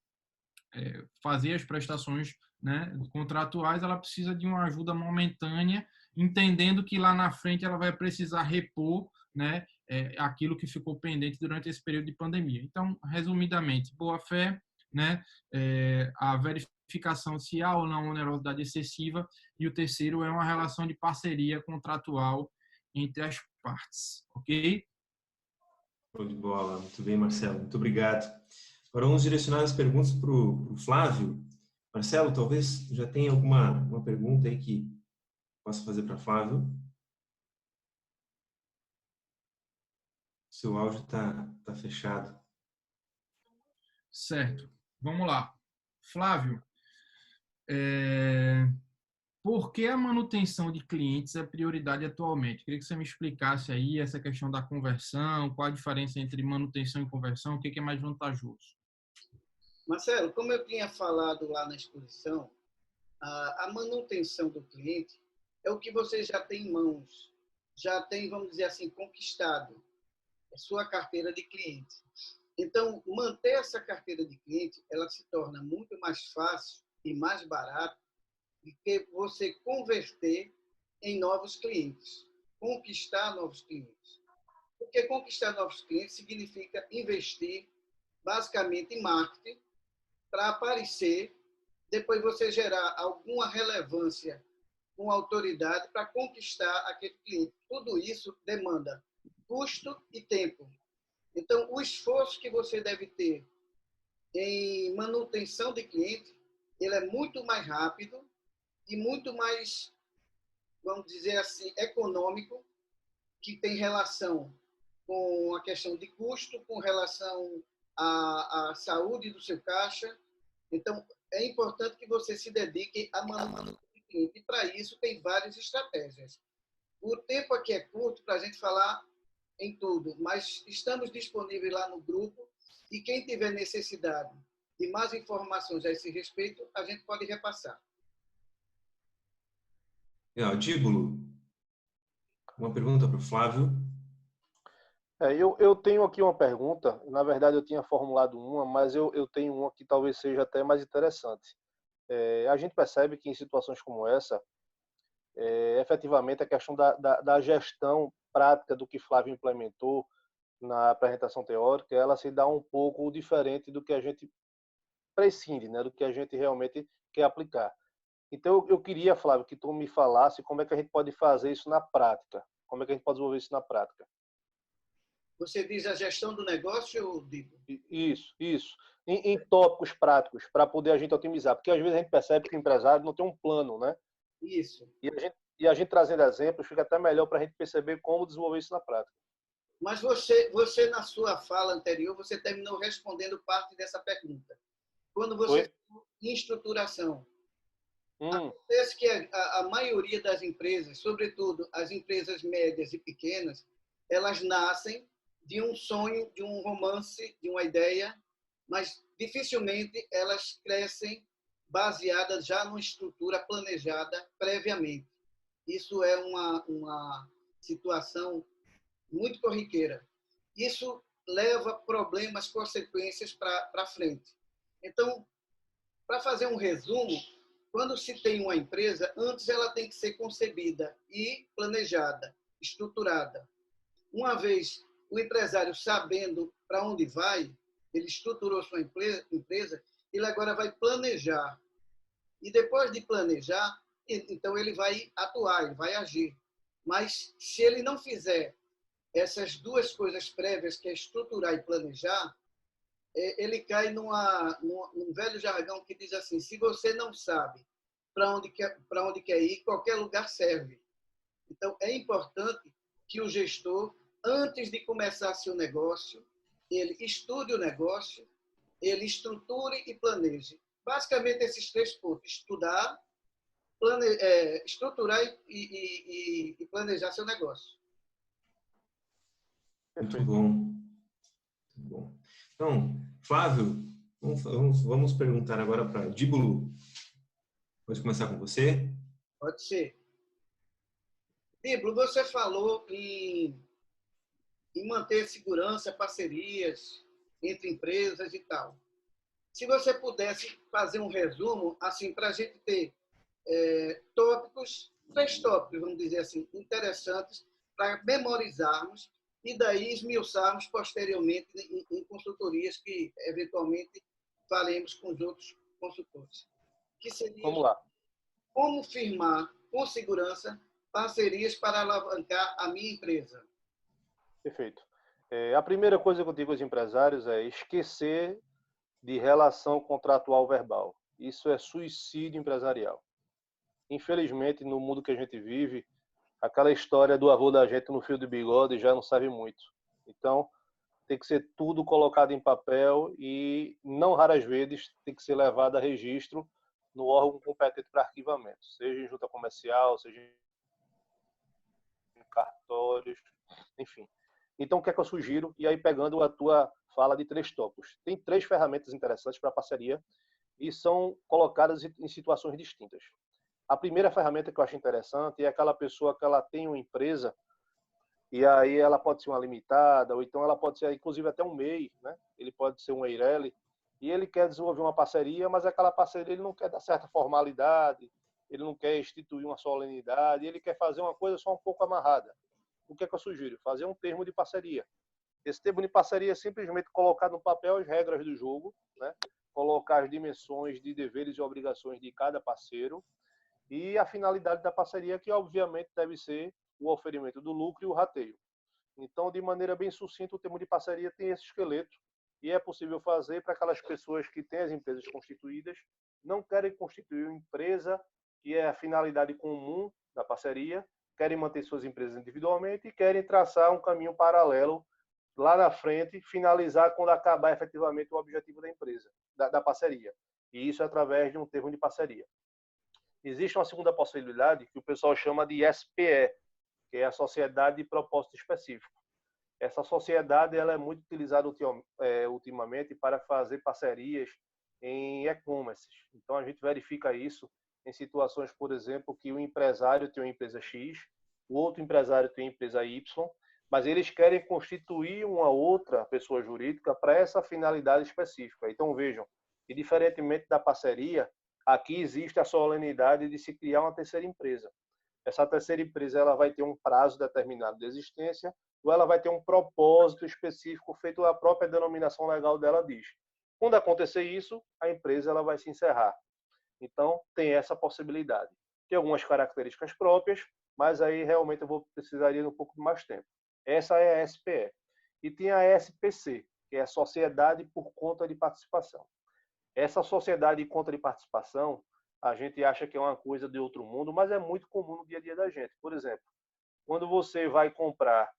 fazer as prestações, né, contratuais, ela precisa de uma ajuda momentânea, entendendo que lá na frente ela vai precisar repor, né, aquilo que ficou pendente durante esse período de pandemia. Então, resumidamente, boa-fé, né, a verificação se há ou não onerosidade excessiva, e o terceiro é uma relação de parceria contratual entre as partes, ok? Show de bola. Muito bem, Marcelo. Muito obrigado. Agora vamos direcionar as perguntas para o Flávio. Marcelo, talvez já tenha uma pergunta aí que possa fazer para Flávio. Seu áudio tá fechado. Certo. Vamos lá. Flávio, por que a manutenção de clientes é prioridade atualmente? Queria que você me explicasse aí essa questão da conversão, qual a diferença entre manutenção e conversão, o que é mais vantajoso? Marcelo, como eu tinha falado lá na exposição, a manutenção do cliente é o que você já tem em mãos, já tem, vamos dizer assim, conquistado a sua carteira de cliente. Então, manter essa carteira de cliente, ela se torna muito mais fácil e mais barato do que você converter em novos clientes, conquistar novos clientes. Porque conquistar novos clientes significa investir basicamente em marketing para aparecer, depois você gerar alguma relevância com autoridade para conquistar aquele cliente. Tudo isso demanda custo e tempo. Então, o esforço que você deve ter em manutenção de cliente, ele é muito mais rápido e muito mais, vamos dizer assim, econômico, que tem relação com a questão de custo, com relação à saúde do seu caixa. Então, é importante que você se dedique a manutenção de cliente. E, para isso, tem várias estratégias. O tempo aqui é curto para a gente falar em tudo, mas estamos disponíveis lá no grupo E quem tiver necessidade de mais informações a esse respeito, a gente pode repassar. Díbulo, uma pergunta para o Flávio. Eu tenho aqui uma pergunta. Na verdade, eu tinha formulado uma, mas eu tenho uma que talvez seja até mais interessante. A gente percebe que em situações como essa, efetivamente, a questão da gestão prática do que Flávio implementou na apresentação teórica, ela se dá um pouco diferente do que a gente prescinde, né, do que a gente realmente quer aplicar. Então, eu queria, Flávio, que tu me falasse como é que a gente pode fazer isso na prática. Como é que a gente pode desenvolver isso na prática? Você diz a gestão do negócio, Digo? Isso. Em tópicos práticos, para poder a gente otimizar. Porque às vezes a gente percebe que o empresário não tem um plano, né? Isso. E a gente trazendo exemplos, fica até melhor para a gente perceber como desenvolver isso na prática. Mas você, na sua fala anterior, você terminou respondendo parte dessa pergunta. Quando você falou em estruturação, acontece que a maioria das empresas, sobretudo as empresas médias e pequenas, elas nascem de um sonho, de um romance, de uma ideia, mas dificilmente elas crescem baseadas já numa estrutura planejada previamente. Isso é uma situação muito corriqueira. Isso leva problemas, consequências para frente. Então, para fazer um resumo, quando se tem uma empresa, antes ela tem que ser concebida e planejada, estruturada. Uma vez o empresário sabendo para onde vai, ele estruturou sua empresa, ele agora vai planejar. E depois de planejar, então ele vai atuar, ele vai agir. Mas se ele não fizer essas duas coisas prévias, que é estruturar e planejar, ele cai num velho jargão que diz assim: se você não sabe para onde quer ir, qualquer lugar serve. Então, é importante que o gestor, antes de começar seu negócio, ele estude o negócio, ele estruture e planeje. Basicamente, esses 3 pontos: estudar, estruturar e planejar seu negócio. Muito bom. Muito bom. Então, Flávio, vamos perguntar agora para Díbulo. Pode começar com você? Pode ser. Díbulo, você falou em manter segurança, parcerias entre empresas e tal. Se você pudesse fazer um resumo, assim, para a gente ter tópicos, 3 tópicos, vamos dizer assim, interessantes, para memorizarmos e daí esmiuçarmos posteriormente em consultorias que, eventualmente, faremos com os outros consultores. Que seria, vamos lá. Como firmar com segurança parcerias para alavancar a minha empresa. Perfeito. A primeira coisa que eu digo aos empresários é esquecer de relação contratual verbal. Isso é suicídio empresarial. Infelizmente, no mundo que a gente vive, aquela história do avô da gente no fio de bigode já não serve muito. Então, tem que ser tudo colocado em papel e, não raras vezes, tem que ser levado a registro no órgão competente para arquivamento, seja em junta comercial, seja em cartórios, enfim. Então, o que é que eu sugiro? E aí, pegando a tua fala de 3 tópicos. Tem 3 ferramentas interessantes para parceria e são colocadas em situações distintas. A primeira ferramenta que eu acho interessante é aquela pessoa que ela tem uma empresa e aí ela pode ser uma limitada, ou então ela pode ser, inclusive, até um MEI, né? Ele pode ser um EIRELI, e ele quer desenvolver uma parceria, mas aquela parceria ele não quer dar certa formalidade, ele não quer instituir uma solenidade, ele quer fazer uma coisa só um pouco amarrada. O que é que eu sugiro? Fazer um termo de parceria. Esse termo de parceria é simplesmente colocar no papel as regras do jogo, né? Colocar as dimensões de deveres e obrigações de cada parceiro e a finalidade da parceria, que obviamente deve ser o oferimento do lucro e o rateio. Então, de maneira bem sucinta, o termo de parceria tem esse esqueleto e é possível fazer para aquelas pessoas que têm as empresas constituídas, não querem constituir uma empresa que é a finalidade comum da parceria, querem manter suas empresas individualmente e querem traçar um caminho paralelo lá na frente, finalizar quando acabar efetivamente o objetivo da empresa, da parceria. E isso é através de um termo de parceria. Existe uma segunda possibilidade que o pessoal chama de SPE, que é a Sociedade de Propósito Específico. Essa sociedade ela é muito utilizada ultimamente para fazer parcerias em e-commerce. Então, a gente verifica isso em situações, por exemplo, que o empresário tem uma empresa X, o outro empresário tem uma empresa Y, mas eles querem constituir uma outra pessoa jurídica para essa finalidade específica. Então, vejam, que diferentemente da parceria, aqui existe a solenidade de se criar uma terceira empresa. Essa terceira empresa ela vai ter um prazo determinado de existência ou ela vai ter um propósito específico feito a própria denominação legal dela diz. Quando acontecer isso, a empresa ela vai se encerrar. Então, tem essa possibilidade. Tem algumas características próprias, mas aí realmente eu precisaria de um pouco de mais tempo. Essa é a SPE. E tem a SPC, que é a Sociedade por Conta de Participação. Essa sociedade de conta de participação, a gente acha que é uma coisa de outro mundo, mas é muito comum no dia a dia da gente. Por exemplo, quando você vai comprar,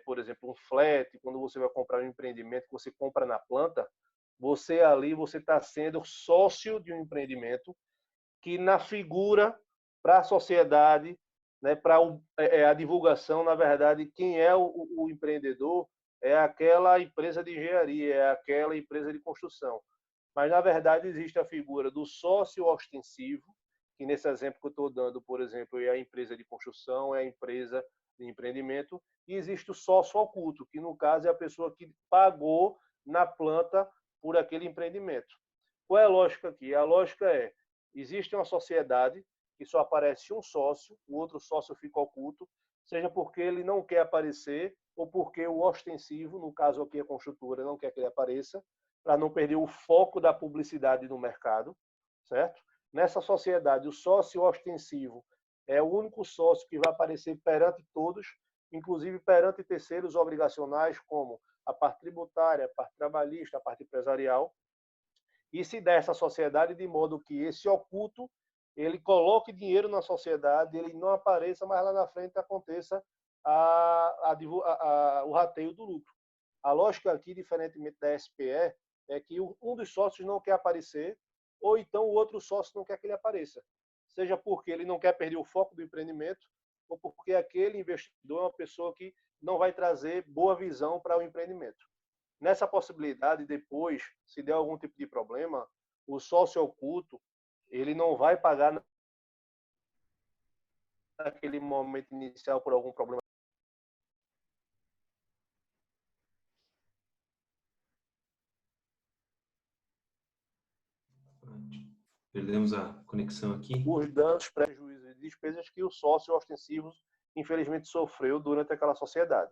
por exemplo, um flat, quando você vai comprar um empreendimento que você compra na planta, você está sendo sócio de um empreendimento que na figura para a sociedade, né, para a divulgação, na verdade, quem é o empreendedor é aquela empresa de engenharia, é aquela empresa de construção. Mas, na verdade, existe a figura do sócio ostensivo, que nesse exemplo que eu estou dando, por exemplo, é a empresa de construção, é a empresa de empreendimento, e existe o sócio oculto, que no caso é a pessoa que pagou na planta por aquele empreendimento. Qual é a lógica aqui? A lógica é, existe uma sociedade que só aparece um sócio, o outro sócio fica oculto, seja porque ele não quer aparecer ou porque o ostensivo, no caso aqui a construtora, não quer que ele apareça, para não perder o foco da publicidade no mercado, certo? Nessa sociedade, o sócio ostensivo é o único sócio que vai aparecer perante todos, inclusive perante terceiros obrigacionais, como a parte tributária, a parte trabalhista, a parte empresarial, e se der essa sociedade de modo que esse oculto ele coloque dinheiro na sociedade, ele não apareça, mas lá na frente aconteça o rateio do lucro. A lógica aqui, diferentemente da SPE, é que um dos sócios não quer aparecer, ou então o outro sócio não quer que ele apareça. Seja porque ele não quer perder o foco do empreendimento, ou porque aquele investidor é uma pessoa que não vai trazer boa visão para o empreendimento. Nessa possibilidade, depois, se der algum tipo de problema, o sócio oculto, ele não vai pagar naquele momento inicial por algum problema. Perdemos a conexão aqui. Os danos, prejuízos e despesas que o sócio ostensivo, infelizmente, sofreu durante aquela sociedade.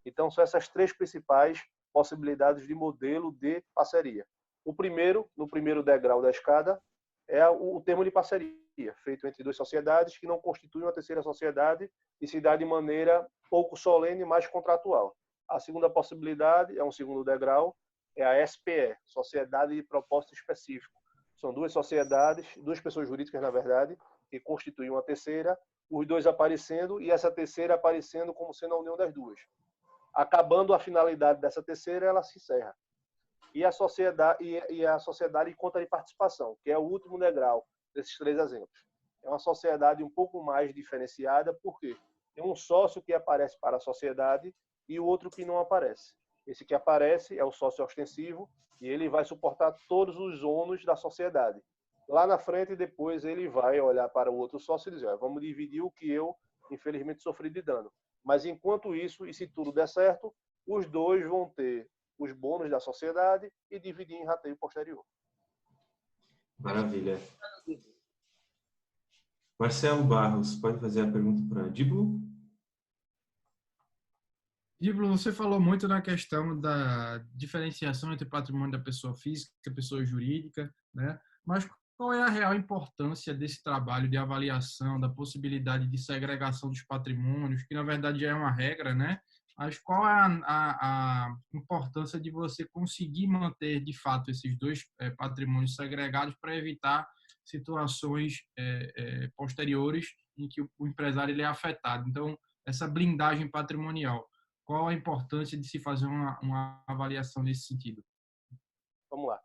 Então, são essas três principais possibilidades de modelo de parceria. O primeiro, no primeiro degrau da escada, é o termo de parceria, feito entre duas sociedades que não constituem uma terceira sociedade e se dá de maneira pouco solene, mais contratual. A segunda possibilidade, é um segundo degrau, é a SPE, Sociedade de Propósito Específico. São duas sociedades, duas pessoas jurídicas, na verdade, que constituem uma terceira, os dois aparecendo e essa terceira aparecendo como sendo a união das duas. Acabando a finalidade dessa terceira, ela se encerra. E a sociedade em conta de participação, que é o último degrau desses três exemplos. É uma sociedade um pouco mais diferenciada, porque tem um sócio que aparece para a sociedade e o outro que não aparece. Esse que aparece é o sócio ostensivo e ele vai suportar todos os ônus da sociedade. Lá na frente, depois, ele vai olhar para o outro sócio e dizer, vamos dividir o que eu, infelizmente, sofri de dano. Mas, enquanto isso, e se tudo der certo, os dois vão ter os bônus da sociedade e dividir em rateio posterior. Maravilha. Marcelo Barros, pode fazer a pergunta para a Díbulo? Díbulo, você falou muito na questão da diferenciação entre patrimônio da pessoa física e pessoa jurídica, né? Mas qual é a real importância desse trabalho de avaliação, da possibilidade de segregação dos patrimônios, que na verdade já é uma regra, né? Mas qual é a importância de você conseguir manter, de fato, esses dois patrimônios segregados para evitar situações posteriores em que o empresário ele é afetado? Então, essa blindagem patrimonial, qual a importância de se fazer uma avaliação nesse sentido? Vamos lá.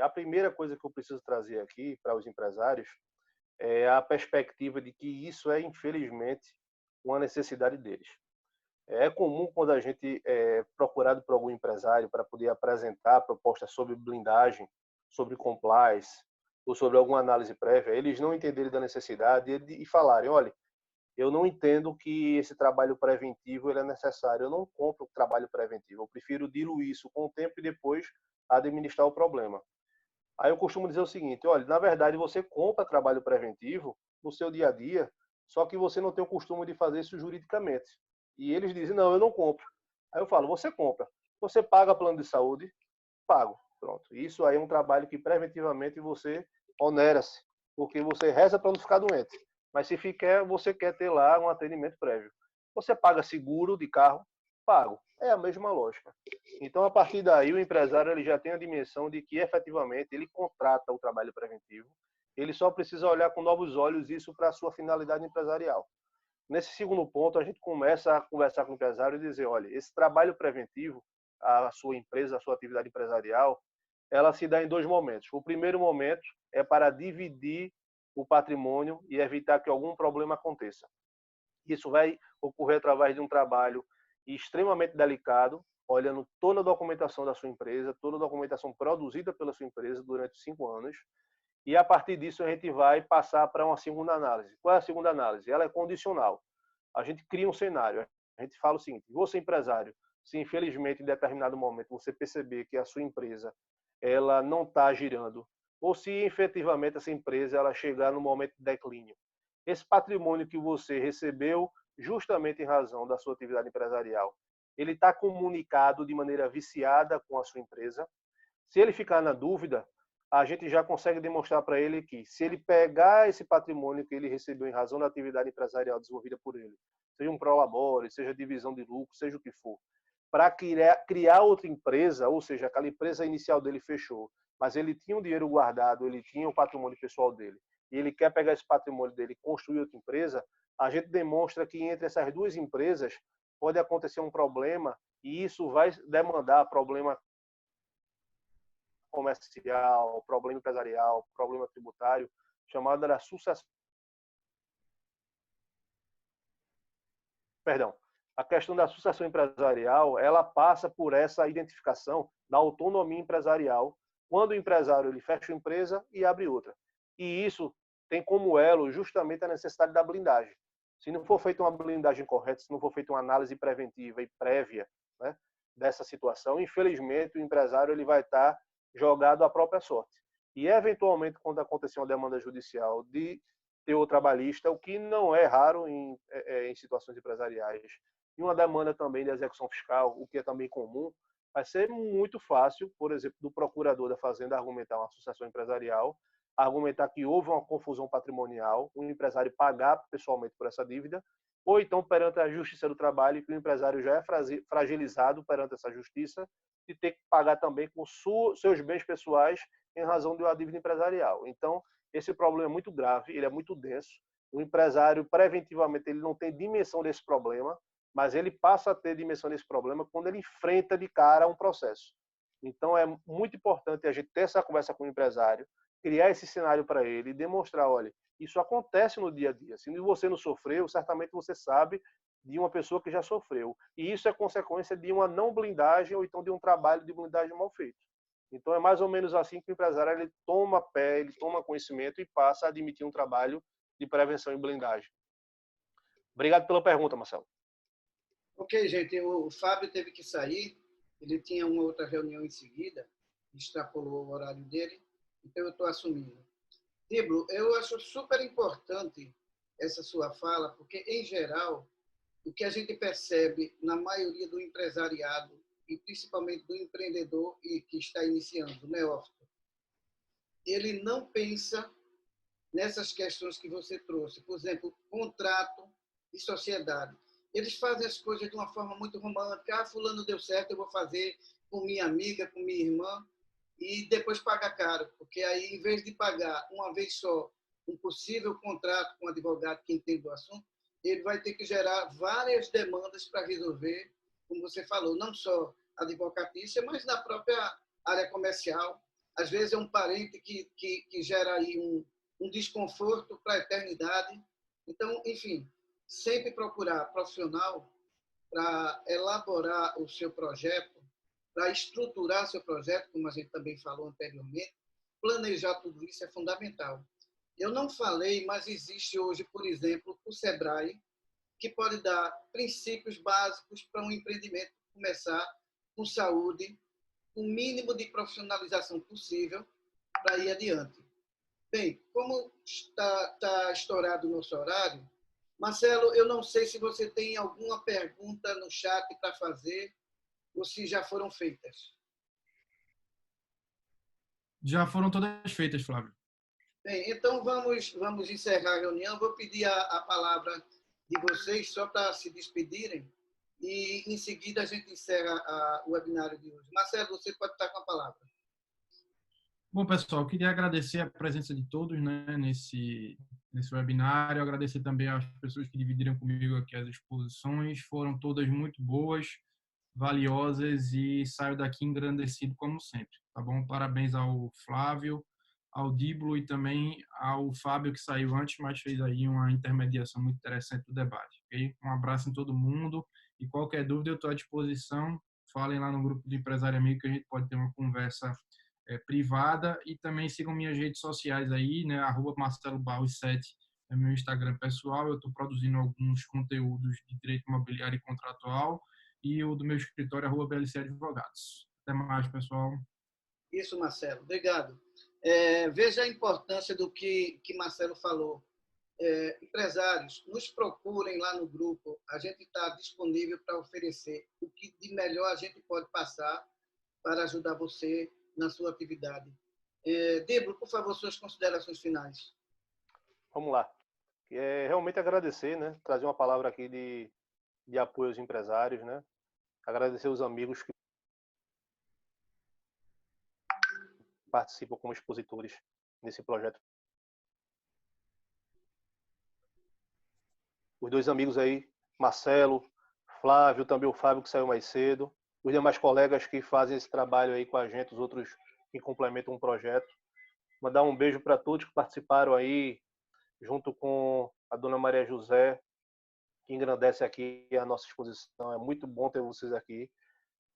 A primeira coisa que eu preciso trazer aqui para os empresários é a perspectiva de que isso é, infelizmente, uma necessidade deles. É comum quando a gente é procurado por algum empresário para poder apresentar propostas sobre blindagem, sobre compliance ou sobre alguma análise prévia, eles não entenderem da necessidade e falarem, olha, eu não entendo que esse trabalho preventivo ele é necessário, eu não compro trabalho preventivo, eu prefiro diluir isso com o tempo e depois administrar o problema. Aí eu costumo dizer o seguinte, olha, na verdade você compra trabalho preventivo no seu dia a dia, só que você não tem o costume de fazer isso juridicamente. E eles dizem, não, eu não compro. Aí eu falo, você compra. Você paga plano de saúde? Pago. Pronto. Isso aí é um trabalho que preventivamente você onera-se, porque você reza para não ficar doente. Mas se ficar, você quer ter lá um atendimento prévio. Você paga seguro de carro? Pago. É a mesma lógica. Então, a partir daí, o empresário ele já tem a dimensão de que, efetivamente, ele contrata o trabalho preventivo. Ele só precisa olhar com novos olhos isso para a sua finalidade empresarial. Nesse segundo ponto, a gente começa a conversar com o empresário e dizer, olha, esse trabalho preventivo, a sua empresa, a sua atividade empresarial, ela se dá em dois momentos. O primeiro momento é para dividir o patrimônio e evitar que algum problema aconteça. Isso vai ocorrer através de um trabalho extremamente delicado, olhando toda a documentação da sua empresa, toda a documentação produzida pela sua empresa durante 5 anos, e a partir disso a gente vai passar para uma segunda análise. Qual é a segunda análise? Ela é condicional. A gente cria um cenário. A gente fala o seguinte, você empresário, se infelizmente em determinado momento você perceber que a sua empresa ela não está girando, ou se efetivamente essa empresa ela chegar no momento de declínio, esse patrimônio que você recebeu justamente em razão da sua atividade empresarial, ele está comunicado de maneira viciada com a sua empresa. Se ele ficar na dúvida, a gente já consegue demonstrar para ele que, se ele pegar esse patrimônio que ele recebeu em razão da atividade empresarial desenvolvida por ele, seja um prolabore, seja divisão de lucro, seja o que for, para criar outra empresa, ou seja, aquela empresa inicial dele fechou, mas ele tinha um dinheiro guardado, ele tinha o patrimônio pessoal dele, e ele quer pegar esse patrimônio dele e construir outra empresa, a gente demonstra que entre essas duas empresas pode acontecer um problema e isso vai demandar problema comercial, problema empresarial, problema tributário, chamado da sucessão. Perdão. A questão da sucessão empresarial, ela passa por essa identificação da autonomia empresarial, quando o empresário ele fecha uma empresa e abre outra. E isso tem como elo justamente a necessidade da blindagem. Se não for feita uma blindagem correta, se não for feita uma análise preventiva e prévia, né, dessa situação, infelizmente o empresário ele vai estar jogado à própria sorte. E eventualmente, quando acontecer uma demanda judicial de teor trabalhista, o que não é raro em situações empresariais, e uma demanda também de execução fiscal, o que é também comum, vai ser muito fácil, por exemplo, do procurador da Fazenda argumentar uma sucessão empresarial, argumentar que houve uma confusão patrimonial, o empresário pagar pessoalmente por essa dívida, ou então perante a Justiça do Trabalho, que o empresário já é fragilizado perante essa justiça, de ter que pagar também com seus bens pessoais em razão de uma dívida empresarial. Então, esse problema é muito grave, ele é muito denso. O empresário, preventivamente, ele não tem dimensão desse problema, mas ele passa a ter dimensão desse problema quando ele enfrenta de cara um processo. Então, é muito importante a gente ter essa conversa com o empresário, criar esse cenário para ele e demonstrar, olha, isso acontece no dia a dia. Se você não sofreu, certamente você sabe de uma pessoa que já sofreu. E isso é consequência de uma não blindagem ou então de um trabalho de blindagem mal feito. Então, é mais ou menos assim que o empresário ele toma pé, ele toma conhecimento e passa a admitir um trabalho de prevenção e blindagem. Obrigado pela pergunta, Marcelo. Ok, gente, o Fábio teve que sair, ele tinha uma outra reunião em seguida, extrapolou o horário dele, então eu estou assumindo. Diblo, eu acho super importante essa sua fala, porque, em geral, o que a gente percebe na maioria do empresariado, e principalmente do empreendedor e que está iniciando, o neófito, ele não pensa nessas questões que você trouxe. Por exemplo, contrato e sociedade. Eles fazem as coisas de uma forma muito romântica. Ah, fulano deu certo, eu vou fazer com minha amiga, com minha irmã, e depois paga caro, porque aí, em vez de pagar uma vez só um possível contrato com um advogado que entende do assunto, ele vai ter que gerar várias demandas para resolver, como você falou, não só advocatícia, mas na própria área comercial. Às vezes é um parente que gera aí um desconforto para a eternidade. Então, enfim, sempre procurar profissional para elaborar o seu projeto, para estruturar seu projeto, como a gente também falou anteriormente, planejar tudo isso é fundamental. Eu não falei, mas existe hoje, por exemplo, o Sebrae, que pode dar princípios básicos para um empreendimento começar com saúde, o mínimo de profissionalização possível para ir adiante. Bem, como está estourado o nosso horário, Marcelo, eu não sei se você tem alguma pergunta no chat para fazer ou se já foram feitas. Já foram todas feitas, Flávio. Bem, então vamos encerrar a reunião. Vou pedir a palavra de vocês só para se despedirem e, em seguida, a gente encerra o webinário de hoje. Marcelo, você pode estar com a palavra. Bom, pessoal, eu queria agradecer a presença de todos, né, nesse webinário, agradecer também às pessoas que dividiram comigo aqui as exposições, foram todas muito boas, valiosas e saio daqui engrandecido como sempre, tá bom? Parabéns ao Flávio, ao Díbulo e também ao Fábio que saiu antes, mas fez aí uma intermediação muito interessante do debate, ok? Um abraço em todo mundo e qualquer dúvida eu estou à disposição, falem lá no grupo de empresário amigo que a gente pode ter uma conversa privada e também sigam minhas redes sociais aí, né? @MarceloBarros7 é meu Instagram pessoal. Eu estou produzindo alguns conteúdos de direito imobiliário e contratual e o do meu escritório @BLC Advogados. Até mais, pessoal. Isso, Marcelo. Obrigado. Veja a importância do que Marcelo falou. Empresários, nos procurem lá no grupo. A gente está disponível para oferecer o que de melhor a gente pode passar para ajudar você na sua atividade. Débora, por favor, suas considerações finais. Vamos lá. Realmente agradecer, né? Trazer uma palavra aqui de apoio aos empresários, né? Agradecer os amigos que participam como expositores nesse projeto. Os dois amigos aí, Marcelo, Flávio, também o Fábio que saiu mais cedo, os demais colegas que fazem esse trabalho aí com a gente, os outros que complementam o projeto. Mandar um beijo para todos que participaram aí, junto com a dona Maria José, que engrandece aqui a nossa exposição. É muito bom ter vocês aqui.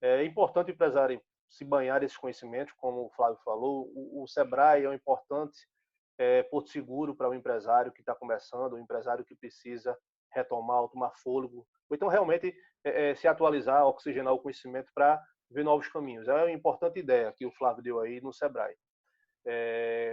É importante o empresário se banhar desses conhecimentos, como o Flávio falou. O Sebrae é um importante porto seguro para o empresário que está começando, o empresário que precisa retomar, tomar fôlego, ou então realmente se atualizar, oxigenar o conhecimento para ver novos caminhos. É uma importante ideia que o Flávio deu aí no Sebrae.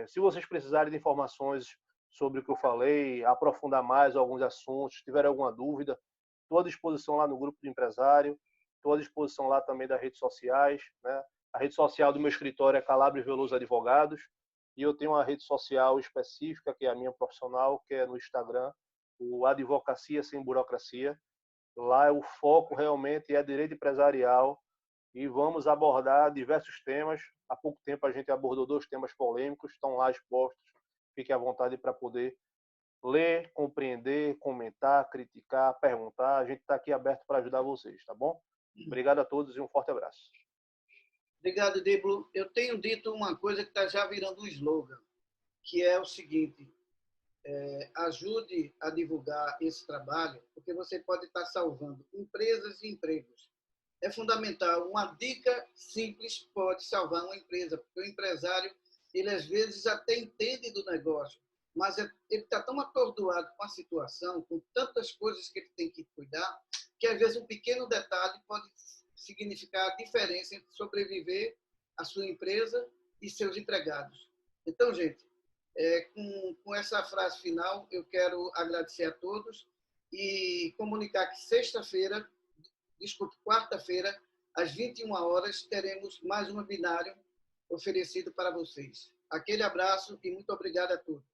Se vocês precisarem de informações sobre o que eu falei, aprofundar mais alguns assuntos, se tiver alguma dúvida, estou à disposição lá no grupo de empresário, estou à disposição lá também das redes sociais, né? A rede social do meu escritório é Calabria Veloso Advogados, e eu tenho uma rede social específica, que é a minha profissional, que é no Instagram, o Advocacia Sem Burocracia. Lá o foco realmente é direito empresarial e vamos abordar diversos temas. Há pouco tempo a gente abordou 2 temas polêmicos, estão lá expostos. Fiquem à vontade para poder ler, compreender, comentar, criticar, perguntar. A gente está aqui aberto para ajudar vocês, tá bom? Obrigado a todos e um forte abraço. Obrigado, Débora. Eu tenho dito uma coisa que está já virando um slogan, que é o seguinte: ajude a divulgar esse trabalho, porque você pode estar salvando empresas e empregos. É fundamental. Uma dica simples pode salvar uma empresa, porque o empresário, ele às vezes até entende do negócio, mas ele está tão atordoado com a situação, com tantas coisas que ele tem que cuidar, que às vezes um pequeno detalhe pode significar a diferença entre sobreviver a sua empresa e seus empregados. Então, gente, com essa frase final, eu quero agradecer a todos e comunicar que quarta-feira, às 21 horas, teremos mais um webinário oferecido para vocês. Aquele abraço e muito obrigado a todos.